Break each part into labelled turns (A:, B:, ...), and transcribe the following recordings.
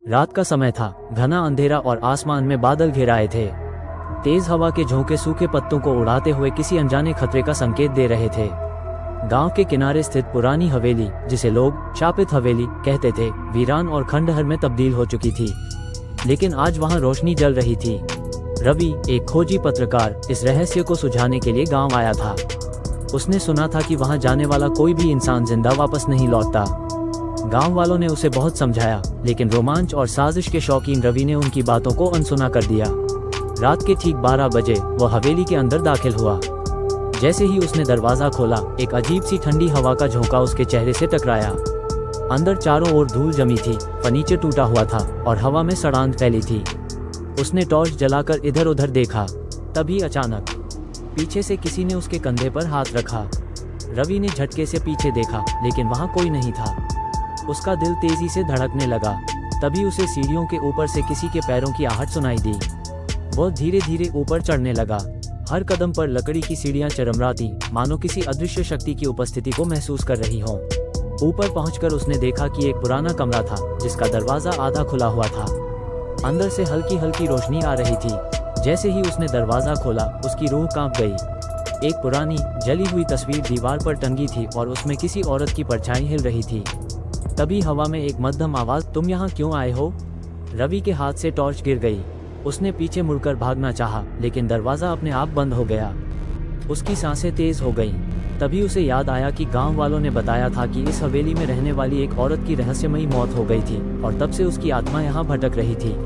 A: रात का समय था, घना अंधेरा और आसमान में बादल घिराए थे। तेज हवा के झोंके सूखे पत्तों को उड़ाते हुए किसी अनजाने खतरे का संकेत दे रहे थे। गांव के किनारे स्थित पुरानी हवेली, जिसे लोग शापित हवेली कहते थे, वीरान और खंडहर में तब्दील हो चुकी थी। लेकिन आज वहां रोशनी जल रही थी। रवि, एक खोजी पत्रकार, इस रहस्य को सुलझाने के लिए गांव आया था। उसने सुना था कि वहां जाने वाला कोई भी इंसान जिंदा वापस नहीं लौटता। गांव वालों ने उसे बहुत समझाया, लेकिन रोमांच और साजिश के शौकीन रवि ने उनकी बातों को अनसुना कर दिया। रात के ठीक 12 बजे वह हवेली के अंदर दाखिल हुआ। जैसे ही उसने दरवाजा खोला, एक अजीब सी ठंडी हवा का झोंका उसके चेहरे से टकराया। अंदर चारों ओर धूल जमी थी, फर्नीचर टूटा हुआ था और हवा में सड़ांध फैली थी। उसने टॉर्च जलाकर इधर उधर देखा। तभी अचानक पीछे से किसी ने उसके कंधे पर हाथ रखा। रवि ने झटके से पीछे देखा, लेकिन वहां कोई नहीं था। उसका दिल तेजी से धड़कने लगा। तभी उसे सीढ़ियों के ऊपर से किसी के पैरों की आहट सुनाई दी। वह धीरे धीरे ऊपर चढ़ने लगा। हर कदम पर लकड़ी की सीढ़ियां चरमराती, मानो किसी अदृश्य शक्ति की उपस्थिति को महसूस कर रही हों। ऊपर पहुंचकर उसने देखा कि एक पुराना कमरा था, जिसका दरवाजा आधा खुला हुआ था। अंदर से हल्की हल्की रोशनी आ रही थी। जैसे ही उसने दरवाजा खोला, उसकी रूह कांप गई। एक पुरानी जली हुई तस्वीर दीवार पर टंगी थी और उसमें किसी औरत की परछाई हिल रही थी। तभी हवा में एक मध्यम आवाज, तुम यहाँ क्यों आए हो? रवि के हाथ से टॉर्च गिर गई। उसने पीछे मुड़कर भागना चाहा, लेकिन दरवाजा अपने आप बंद हो गया। उसकी सांसें तेज हो गईं। तभी उसे याद आया कि गांव वालों ने बताया था कि इस हवेली में रहने वाली एक औरत की रहस्यमयी मौत हो गई थी और तब से उसकी आत्मा यहाँ भटक रही थी।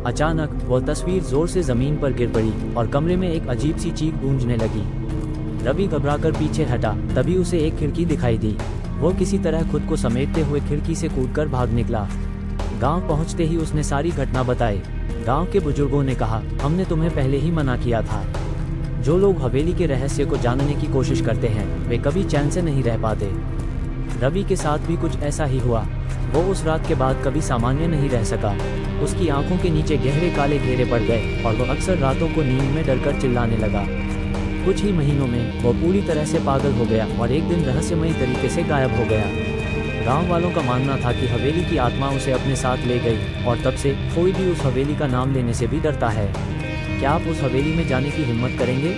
A: अचानक वह तस्वीर जोर से जमीन पर गिर पड़ी और कमरे में एक अजीब सी चीख गूंजने लगी। रवि घबराकर पीछे हटा। तभी उसे एक खिड़की दिखाई दी। वो किसी तरह खुद को समेटते हुए खिड़की से कूदकर भाग निकला। गांव पहुंचते ही उसने सारी घटना बताई। गांव के बुजुर्गों ने कहा, हमने तुम्हें पहले ही मना किया था। जो लोग हवेली के रहस्य को जानने की कोशिश करते हैं, वे कभी चैन से नहीं रह पाते। रवि के साथ भी कुछ ऐसा ही हुआ। वो उस रात के बाद कभी सामान्य नहीं रह सका। उसकी आंखों के नीचे गहरे काले घेरे पड़ गए और वह अक्सर रातों को नींद में डरकर चिल्लाने लगा। कुछ ही महीनों में वो पूरी तरह से पागल हो गया और एक दिन रहस्यमयी तरीके से गायब हो गया। गांव वालों का मानना था कि हवेली की आत्मा उसे अपने साथ ले गई और तब से कोई भी उस हवेली का नाम लेने से भी डरता है। क्या आप उस हवेली में जाने की हिम्मत करेंगे?